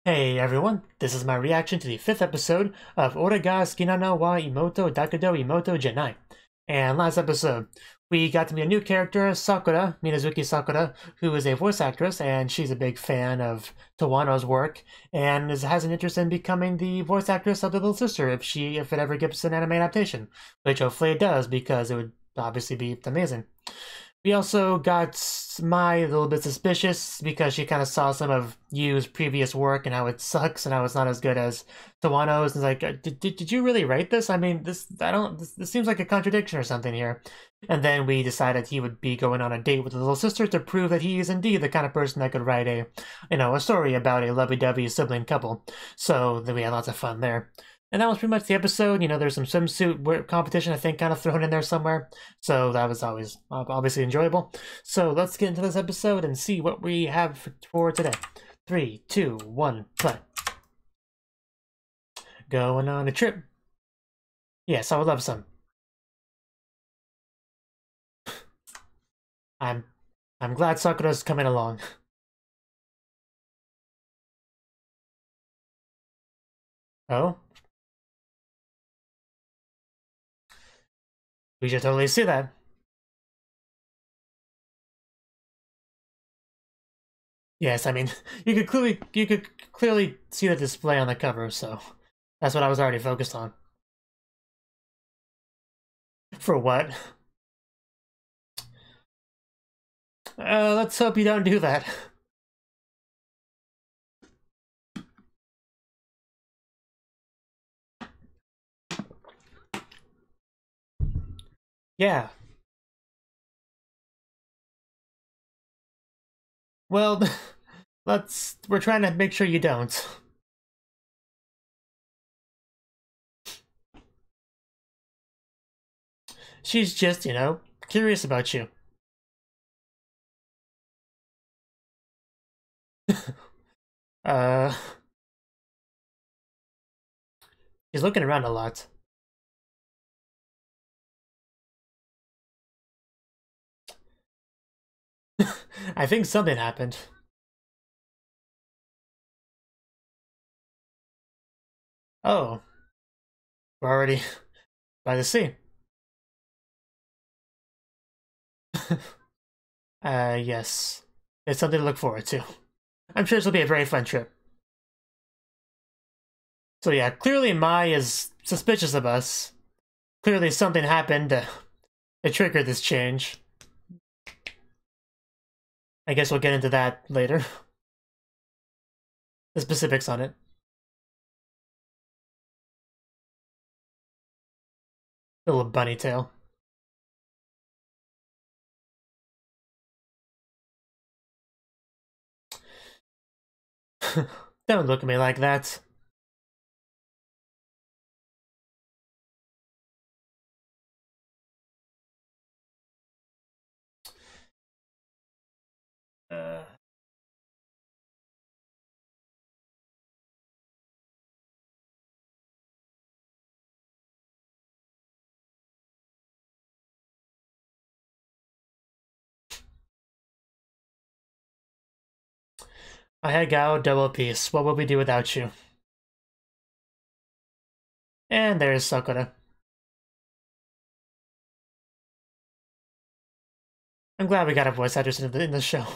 Hey everyone, this is my reaction to the 5th episode of Ore ga Sukina no wa Imouto dakedo Imouto janai. And last episode, we got to meet a new character, Sakura, Minazuki Sakura, who is a voice actress, and she's a big fan of Tawano's work, and has an interest in becoming the voice actress of the little sister if it ever gets an anime adaptation, which hopefully it does, because it would obviously be amazing. We also got Mai a little bit suspicious because she kind of saw some of Yu's previous work and how it sucks and how it's not as good as Tawano's. And like, did you really write this? I mean, this seems like a contradiction or something here. And then we decided he would be going on a date with his little sister to prove that he is indeed the kind of person that could write a story about a lovey-dovey sibling couple. So then we had lots of fun there. And that was pretty much the episode. There's some swimsuit competition, I think, kind of thrown in there somewhere. So that was always obviously enjoyable. So let's get into this episode and see what we have for today. 3, 2, 1, play. Going on a trip. Yes, I would love some. I'm glad Sakura's coming along. Oh? We should totally see that. Yes, I mean, you could clearly see the display on the cover, so that's what I was already focused on. For what? Let's hope you don't do that. Yeah. Well, we're trying to make sure you don't. She's just, curious about you. uh... She's looking around a lot. I think something happened. Oh. We're already by the sea. Yes. It's something to look forward to. I'm sure this will be a very fun trip. So yeah, clearly Mai is suspicious of us. Clearly something happened to trigger this change. I guess we'll get into that later. The specifics on it. Little bunny tail. Don't look at me like that. I had Gao double piece. What would we do without you? And there's Sakura. I'm glad we got a voice actress in the show.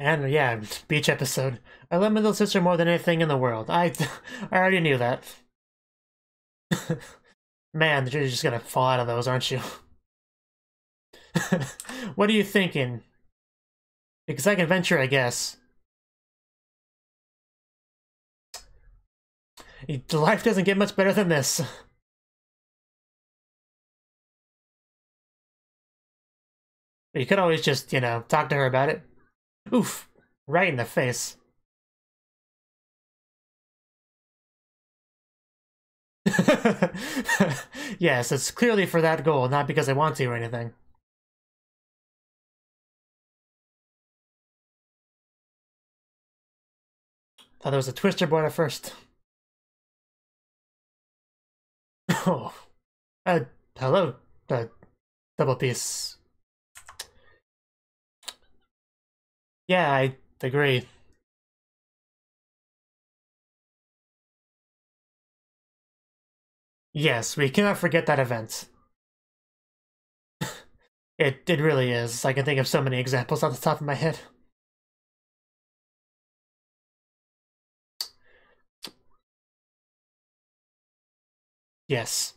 And yeah, beach episode. I love my little sister more than anything in the world. I already knew that. Man, you're just gonna fall out of those, aren't you? What are you thinking? Because I can venture, I guess. Life doesn't get much better than this. You could always just, talk to her about it. Oof, right in the face. Yes, it's clearly for that goal, not because I want to or anything. Thought there was a twister board at first. Oh. Hello, double piece. Yeah, I agree. Yes, we cannot forget that event. It really is. I can think of so many examples off the top of my head. Yes.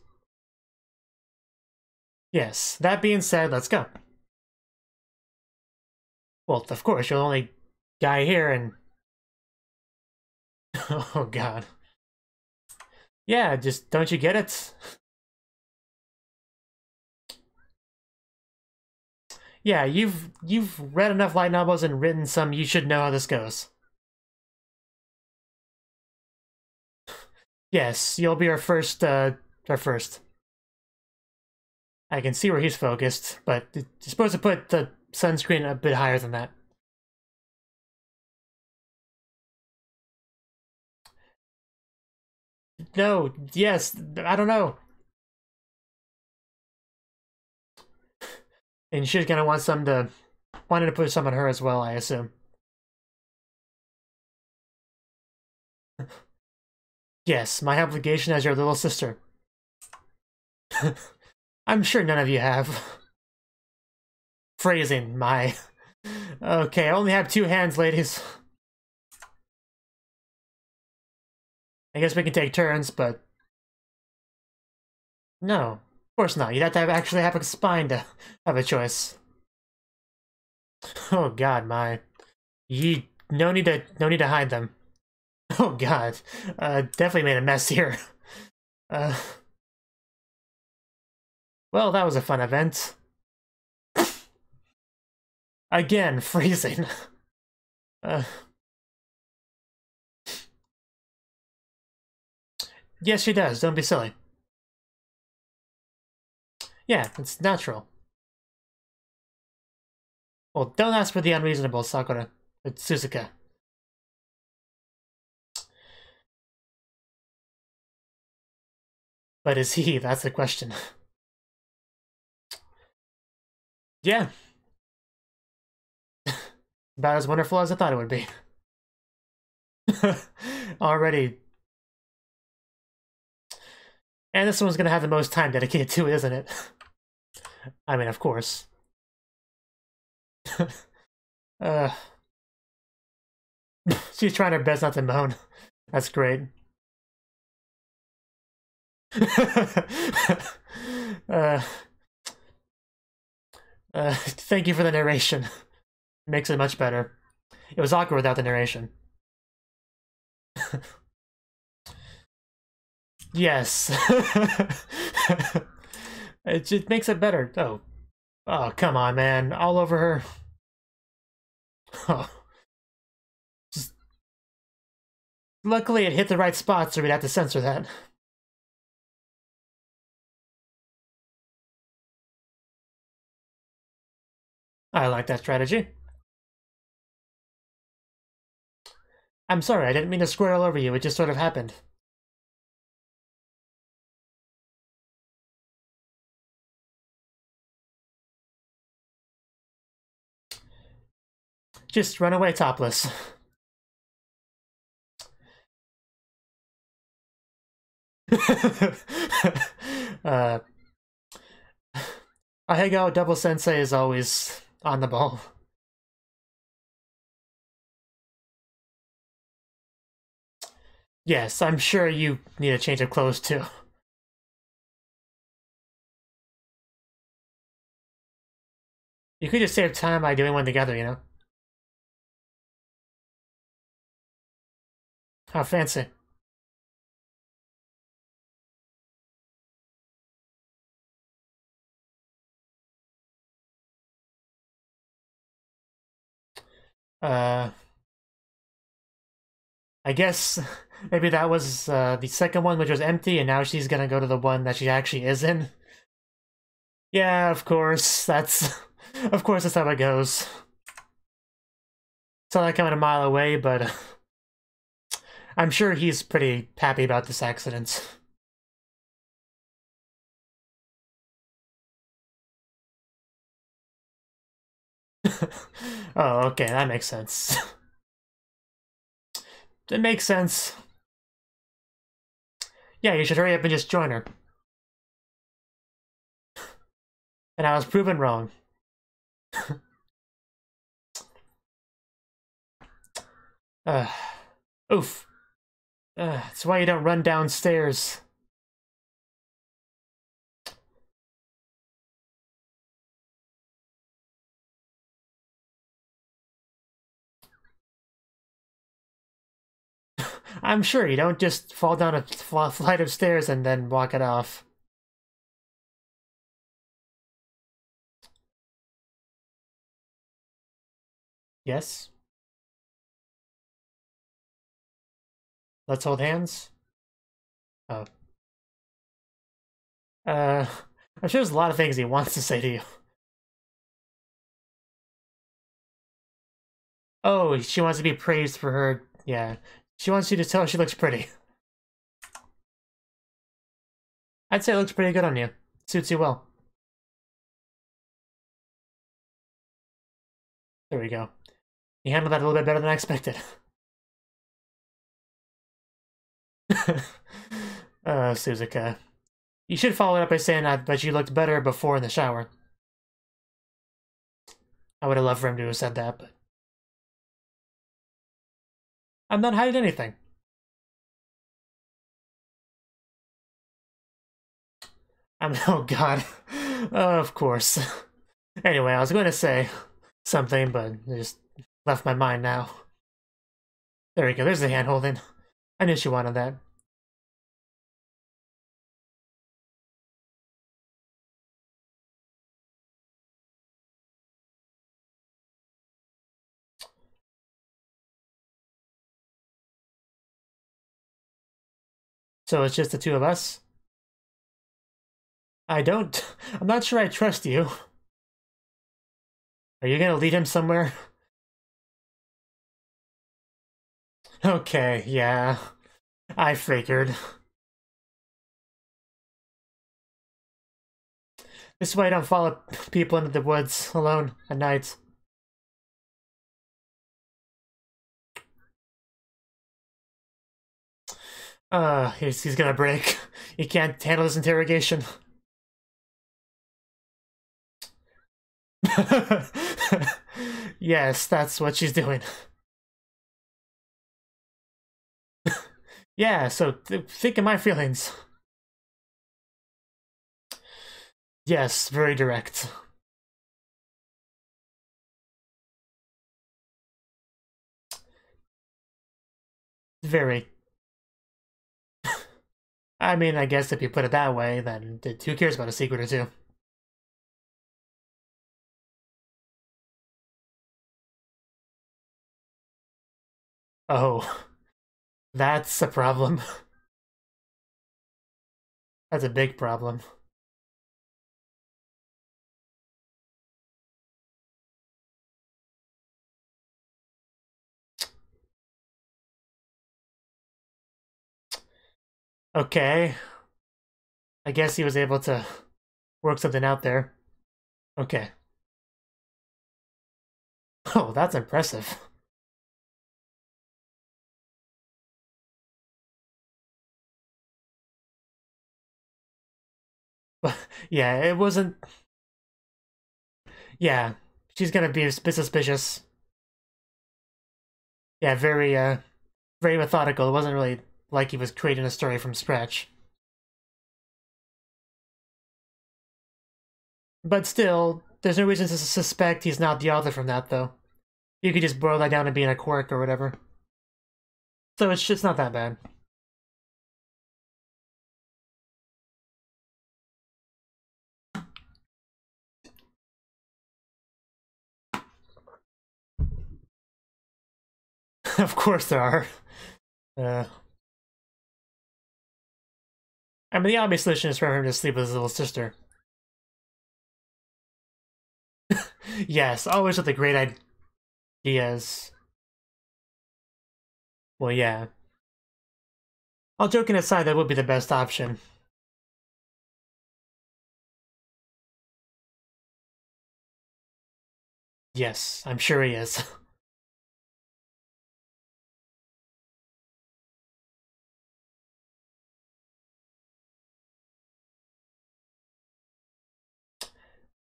Yes. That being said, let's go. Well, of course, you're the only guy here and... Oh, God. Yeah, just don't you get it? Yeah, you've read enough light novels and written some, you should know how this goes. Yes, you'll be our first. I can see where he's focused, but you're supposed to put the sunscreen a bit higher than that. No, yes, I don't know. And she's gonna wanted to put some on her as well, I assume. Yes, my obligation as your little sister. I'm sure none of you have. Phrasing, my... Okay, I only have 2 hands, ladies. I guess we can take turns, but... No, of course not. You'd have to actually have a spine to have a choice. Oh God, my... No need to hide them. Oh God, definitely made a mess here. Well, that was a fun event. Again, freezing. Yes, she does. Don't be silly. Yeah, it's natural. Well, don't ask for the unreasonable, Sakura. It's Suzuka. But is he? That's the question. Yeah. About as wonderful as I thought it would be. Already. And this one's gonna have the most time dedicated to it, isn't it? I mean, of course. She's trying her best not to moan. That's great. Thank you for the narration. Makes it much better. It was awkward without the narration. Yes. It just makes it better. Oh. Oh, come on, man. All over her. Oh. Just... Luckily, it hit the right spot, so we'd have to censor that. I like that strategy. I'm sorry, I didn't mean to square all over you. It just sort of happened. Just run away topless. Ahegao Double Sensei is always on the ball. Yes, I'm sure you need a change of clothes too. You could just save time by doing one together, you know? How fancy. I guess maybe that was the second one, which was empty, and now she's gonna go to the one that she actually is in. Yeah, of course. Of course that's how it goes. Saw that coming a mile away, but I'm sure he's pretty happy about this accident. Oh, okay, that makes sense. It makes sense. Yeah, you should hurry up and just join her. And I was proven wrong. Oof. That's why you don't run downstairs. I'm sure you don't just fall down a flight of stairs and then walk it off. Yes? Let's hold hands? Oh. I'm sure there's a lot of things he wants to say to you. Oh, she wants to be praised for her... Yeah. She wants you to tell her she looks pretty. I'd say it looks pretty good on you. Suits you well. There we go. You handled that a little bit better than I expected. Suzuka. You should follow it up by saying that, but you looked better before in the shower. I would have loved for him to have said that, but... I'm not hiding anything. Oh god. Of course. Anyway, I was going to say something, but it just left my mind now. There we go, there's the hand holding. I knew she wanted that. So it's just the two of us? I'm not sure I trust you. Are you gonna lead him somewhere? Okay, yeah. I figured. This is why I don't follow people into the woods alone at night. He's gonna break. He can't handle this interrogation. Yes, that's what she's doing. Yeah, so think of my feelings. Yes, very direct. Very. I mean, I guess if you put it that way, then who cares about a secret or two? Oh, that's a problem. That's a big problem. Okay. I guess he was able to work something out there. Okay. Oh, that's impressive. But yeah, it wasn't... Yeah, she's gonna be a bit suspicious. Yeah, very methodical. It wasn't really like he was creating a story from scratch. But still, there's no reason to suspect he's not the author from that, though. You could just boil that down to being a quirk or whatever. So it's just not that bad. Of course there are. I mean, the obvious solution is for him to sleep with his little sister. Yes, always with the great ideas. Well, yeah. All joking aside, that would be the best option. Yes, I'm sure he is.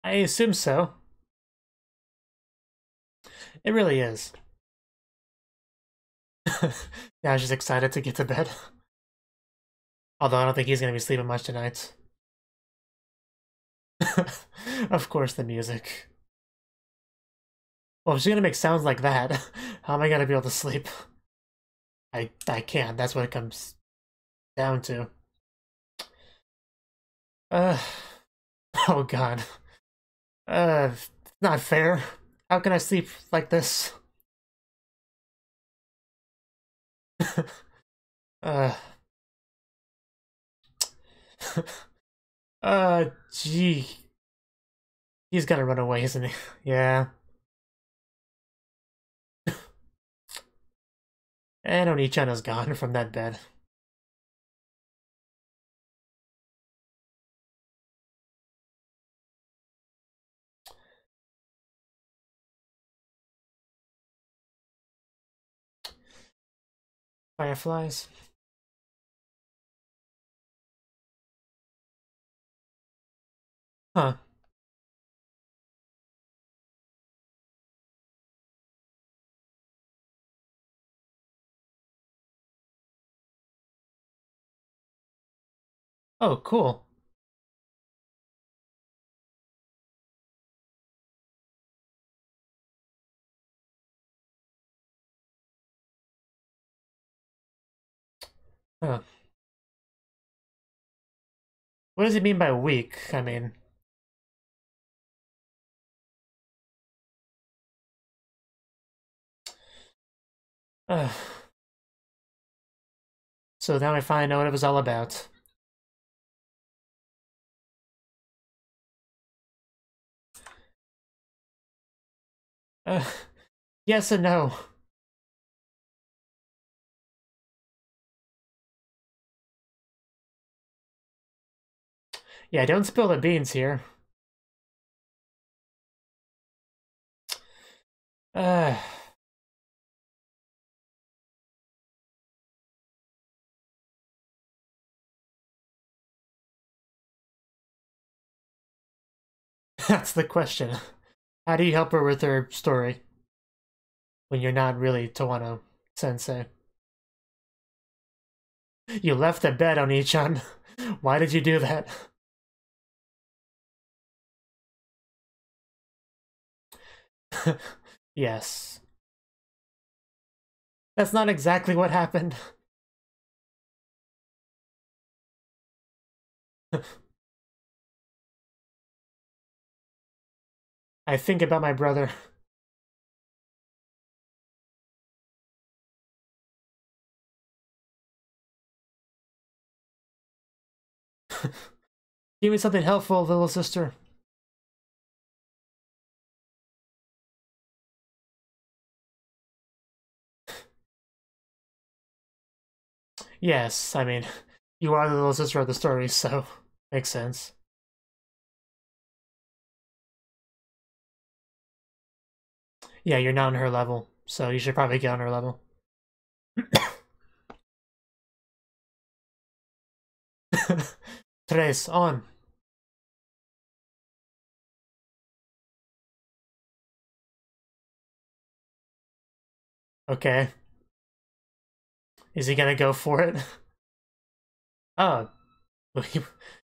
I assume so. It really is. Now I'm just excited to get to bed. Although I don't think he's going to be sleeping much tonight. Of course, the music. Well, if she's going to make sounds like that, how am I going to be able to sleep? I can't. That's what it comes down to. Oh god. Not fair. How can I sleep like this? uh. Gee. He's gonna run away, isn't he? Yeah. And Oni-chan is gone from that bed. Fireflies. Huh. Oh, cool. Huh. What does he mean by weak? I mean... So now I finally know what it was all about. Yes and no. Yeah, don't spill the beans here. Uh... That's the question. How do you help her with her story when you're not really Tawano Sensei? You left the bed on Ichan. Why did you do that? Yes. That's not exactly what happened. I think about my brother. Give me something helpful, little sister. Yes, I mean, you are the little sister of the story, so makes sense. Yeah, you're not on her level, so you should probably get on her level. Tres, on. Okay. Is he gonna go for it? Oh. He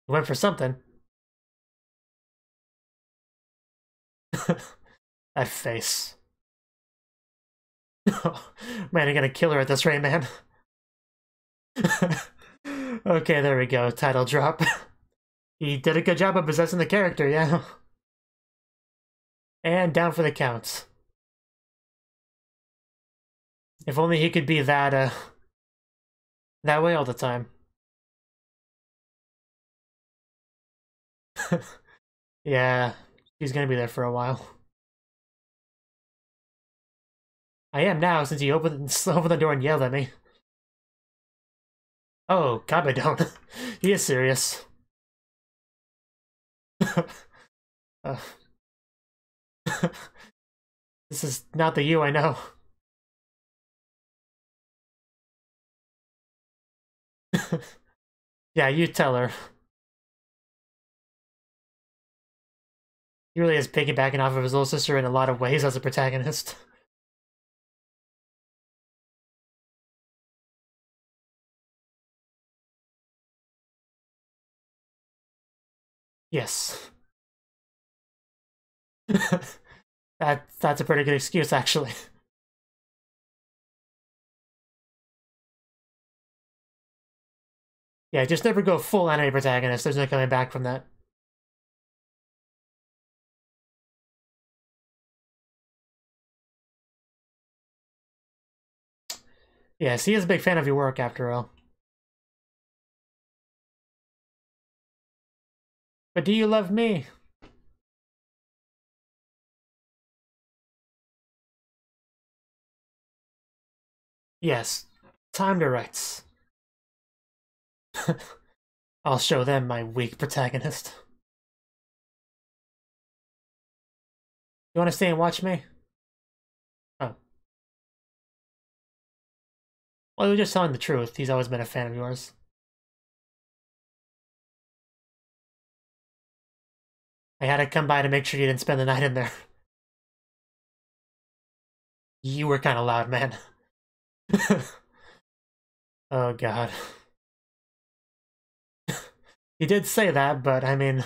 went for something. That face. Man, I'm gonna kill her at this rate, man. Okay, there we go. Title drop. He did a good job of possessing the character, yeah. And down for the counts. If only he could be that way all the time. Yeah, he's gonna be there for a while. I am now, since he opened the door and yelled at me. Oh, Kabe don't. He is serious. uh, this is not the you I know. Yeah, you tell her. He really is piggybacking off of his little sister in a lot of ways as a protagonist. Yes. That's a pretty good excuse, actually. Yeah, just never go full anime protagonist. There's no coming back from that. Yes, he is a big fan of your work, after all. But do you love me? Yes. Time to rights. I'll show them my weak protagonist. You want to stay and watch me? Oh. Well, you're just telling the truth. He's always been a fan of yours. I had to come by to make sure you didn't spend the night in there. You were kind of loud, man. Oh, God. He did say that, but I mean...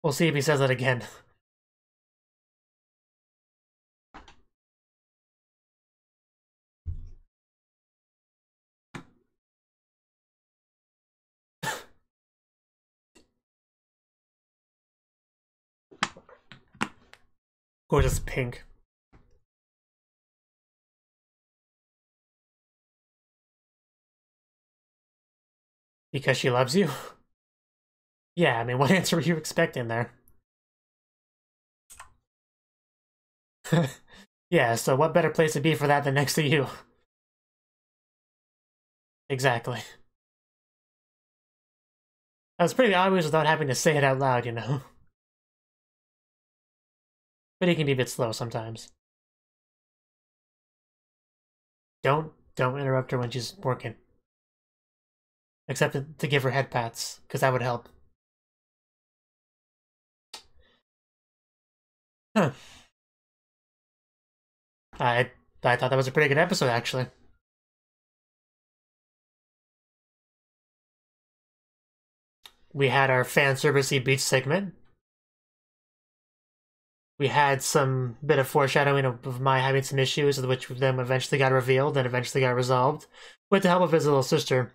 We'll see if he says it again. Gorgeous pink. Because she loves you? Yeah, I mean, what answer were you expecting there? Yeah, so what better place to be for that than next to you? Exactly. That was pretty obvious without having to say it out loud, you know? But he can be a bit slow sometimes. Don't interrupt her when she's working. Except to give her head pats, because that would help. Huh. I thought that was a pretty good episode, actually. We had our fan servicey beach segment. We had some bit of foreshadowing of Mai having some issues, which then eventually got revealed and eventually got resolved. With the help of his little sister,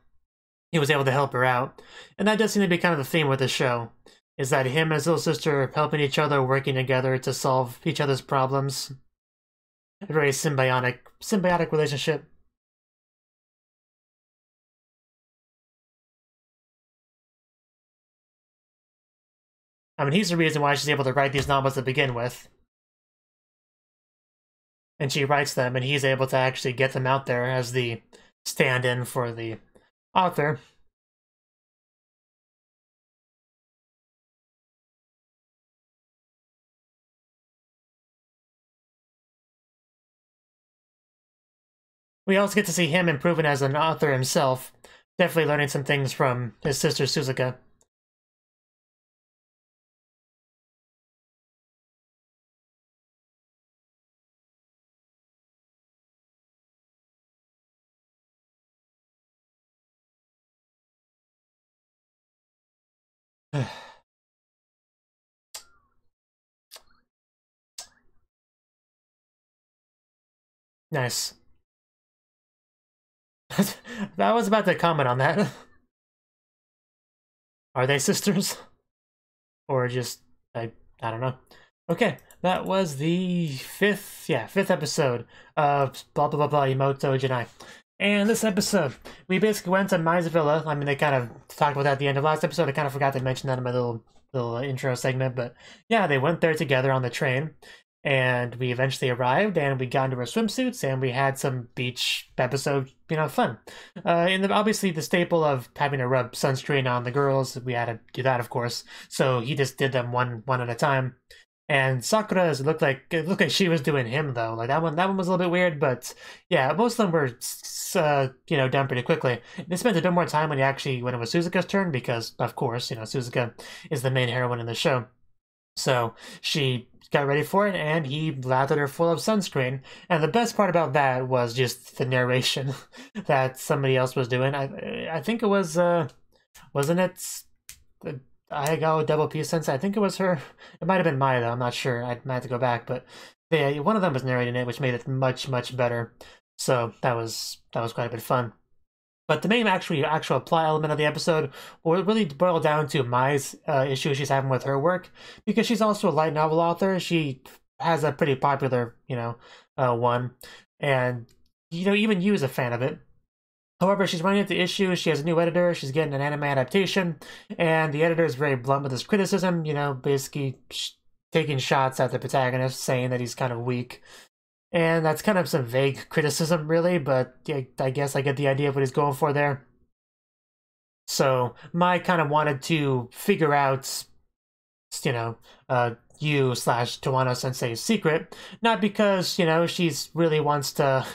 he was able to help her out. And that does seem to be kind of the theme with the show, is that him and his little sister helping each other, working together to solve each other's problems. A very symbiotic relationship. I mean, he's the reason why she's able to write these novels to begin with. And she writes them, and he's able to actually get them out there as the stand-in for the author. We also get to see him improving as an author himself, definitely learning some things from his sister Suzuka. Nice. I was about to comment on that. Are they sisters? Or just, I don't know. Okay, that was the fifth episode of blah blah blah blah Imouto Janai. And this episode, we basically went to Mai's villa. I mean, they kind of talked about that at the end of last episode. I kind of forgot to mention that in my little intro segment, but yeah, they went there together on the train. And we eventually arrived, and we got into our swimsuits, and we had some beach episode, fun. And obviously the staple of having to rub sunscreen on the girls, we had to do that, of course. So he just did them one at a time. And Sakura's looked like she was doing him though. Like that one was a little bit weird, but yeah, most of them were done pretty quickly. They spent a bit more time when it was Suzuka's turn because of course Suzuka is the main heroine in the show. So she got ready for it, and he lathered her full of sunscreen. And the best part about that was just the narration that somebody else was doing. I think it was wasn't it? I got double P sense. I think it was her. It might have been Maya though. I'm not sure. I might have to go back, but yeah, one of them was narrating it, which made it much better. So that was quite a bit of fun. But the main actual plot element of the episode will really boil down to Mai's issue she's having with her work, because she's also a light novel author. She has a pretty popular, one, and even Yu is a fan of it. However, she's running into issues. She has a new editor. She's getting an anime adaptation, and the editor is very blunt with his criticism. Basically taking shots at the protagonist, saying that he's kind of weak. And that's kind of some vague criticism, really, but I guess I get the idea of what he's going for there. So, Mai kind of wanted to figure out, Yu/Tawano Sensei's secret, not because, she's really wants to,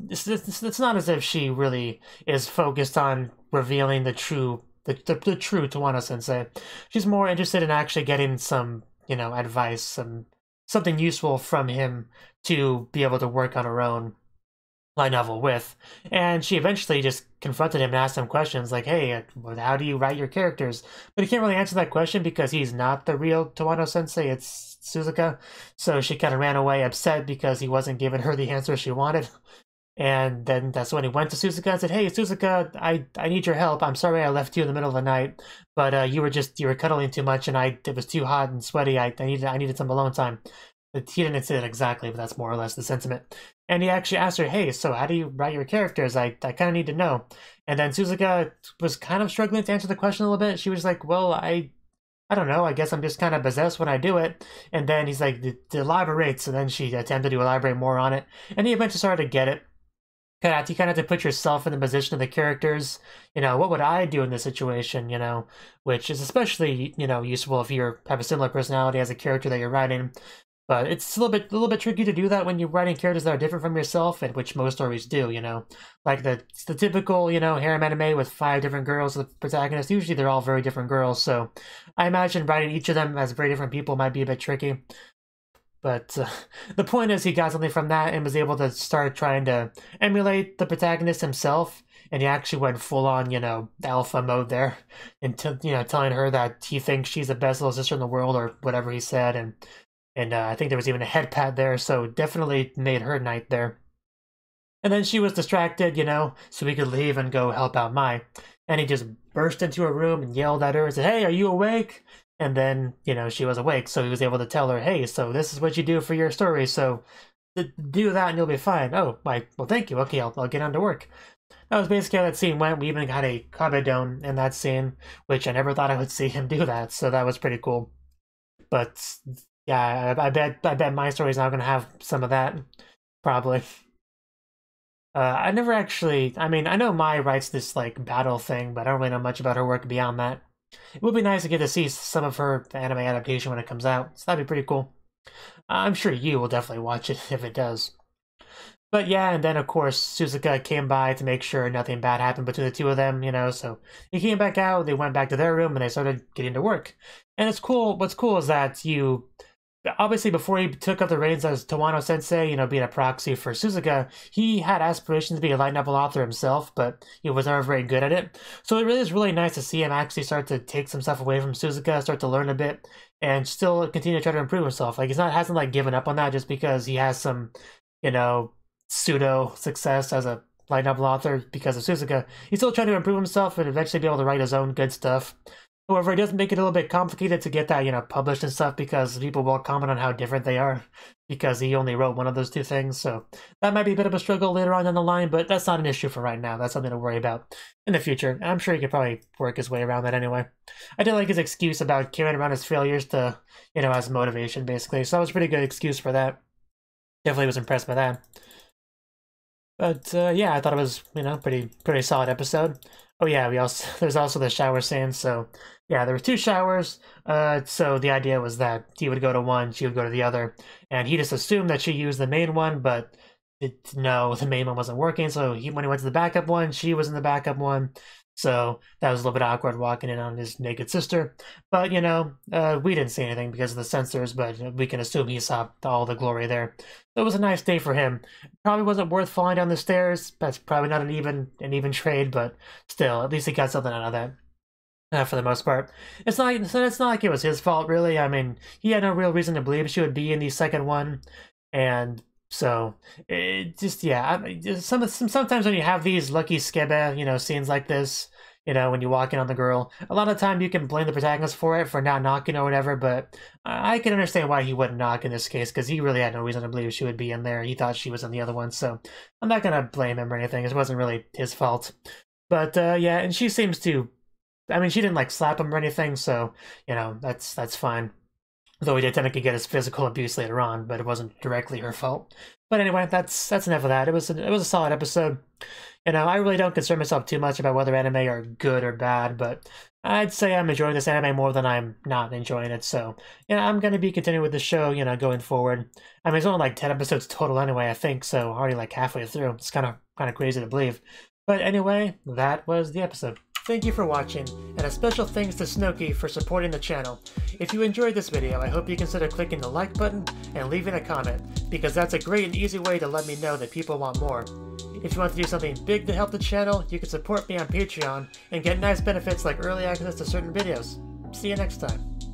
it's not as if she really is focused on revealing the true Tawano Sensei. She's more interested in actually getting some, advice, something useful from him to be able to work on her own light novel with. And she eventually just confronted him and asked him questions like, hey, how do you write your characters? But he can't really answer that question because he's not the real Tawano Sensei, it's Suzuka. So she kind of ran away upset because he wasn't giving her the answer she wanted. And then that's when he went to Suzuka and said, hey, Suzuka, I need your help. I'm sorry I left you in the middle of the night, but you were cuddling too much and it was too hot and sweaty. I needed some alone time. But he didn't say it exactly, but that's more or less the sentiment. And he actually asked her, hey, so how do you write your characters? I kind of need to know. And then Suzuka was kind of struggling to answer the question a little bit. She was like, well, I don't know. I guess I'm just kind of possessed when I do it. And then he's like, elaborate. So then she attempted to elaborate more on it. And he eventually started to get it. You kind of have to put yourself in the position of the characters. What would I do in this situation? Which is especially useful if you have a similar personality as a character that you're writing. But it's a little bit tricky to do that when you're writing characters that are different from yourself, and which most stories do. Like the typical harem anime with 5 different girls, the protagonist. Usually they're all very different girls. So I imagine writing each of them as very different people might be a bit tricky. But the point is he got something from that and was able to start trying to emulate the protagonist himself. And he actually went full on, alpha mode there. And, telling her that he thinks she's the best little sister in the world or whatever he said. And I think there was even a head pat there. So definitely made her night there. And then she was distracted, so he could leave and go help out Mai. And he just burst into her room and yelled at her and said, hey, are you awake? And then, she was awake, so he was able to tell her, hey, so this is what you do for your story, so do that and you'll be fine. Oh, well, thank you. Okay, I'll get on to work. That was basically how that scene went. We even got a kabedon in that scene, which I never thought I would see him do that, so that was pretty cool. But, yeah, I bet my story's now going to have some of that, probably. I never actually, I know Mai writes this, battle thing, but I don't really know much about her work beyond that. It would be nice to get to see some of her anime adaptation when it comes out, so that'd be pretty cool. I'm sure you will definitely watch it if it does. But yeah, and then of course Suzuka came by to make sure nothing bad happened between the two of them, so he came back out, they went back to their room, and they started getting to work. And it's cool, what's cool is that obviously before he took up the reins as Tawano Sensei, being a proxy for Suzuka, he had aspirations to be a light novel author himself, but he was never very good at it. So it really is really nice to see him actually start to take some stuff away from Suzuka, start to learn a bit, and still continue to try to improve himself. Like, hasn't given up on that just because he has some, pseudo success as a light novel author because of Suzuka. He's still trying to improve himself and eventually be able to write his own good stuff. However, it does make it a little bit complicated to get that, you know, published and stuff because people will comment on how different they are because he only wrote one of those two things. So that might be a bit of a struggle later on down the line, but that's not an issue for right now. That's something to worry about in the future. And I'm sure he could probably work his way around that anyway. I did like his excuse about carrying around his failures to, you know, as motivation, basically. So that was a pretty good excuse for that. Definitely was impressed by that. But yeah, I thought it was, you know, pretty solid episode. Oh yeah, there's also the shower scene. So yeah, there were 2 showers. So the idea was that he would go to one, she would go to the other, and he just assumed that she used the main one, but no, the main one wasn't working. So when he went to the backup one, she was in the backup one. So that was a little bit awkward walking in on his naked sister. But, you know, we didn't see anything because of the censors, but we can assume he saw all the glory there. So it was a nice day for him. Probably wasn't worth falling down the stairs. That's probably not an even trade, but still, at least he got something out of that. For the most part. It's not like it was his fault, really. I mean, he had no real reason to believe she would be in the second one. And so, it just, yeah, sometimes when you have these lucky skebe, you know, scenes like this, you know, when you walk in on the girl, a lot of time you can blame the protagonist for it, for not knocking or whatever, but I can understand why he wouldn't knock in this case, because he really had no reason to believe she would be in there. He thought she was in the other one, so I'm not gonna blame him or anything. It wasn't really his fault. But, yeah, and she seems to, I mean, she didn't, like, slap him or anything, so, you know, that's fine. Though he did technically get his physical abuse later on, but it wasn't directly her fault. But anyway, that's enough of that. It was a solid episode. You know, I really don't concern myself too much about whether anime are good or bad, but I'd say I'm enjoying this anime more than I'm not enjoying it. So, yeah, I'm going to be continuing with the show, you know, going forward. I mean, it's only like 10 episodes total anyway, I think, so already like halfway through. It's kind of crazy to believe. But anyway, that was the episode. Thank you for watching, and a special thanks to Cnouki for supporting the channel. If you enjoyed this video, I hope you consider clicking the like button and leaving a comment, because that's a great and easy way to let me know that people want more. If you want to do something big to help the channel, you can support me on Patreon and get nice benefits like early access to certain videos. See you next time.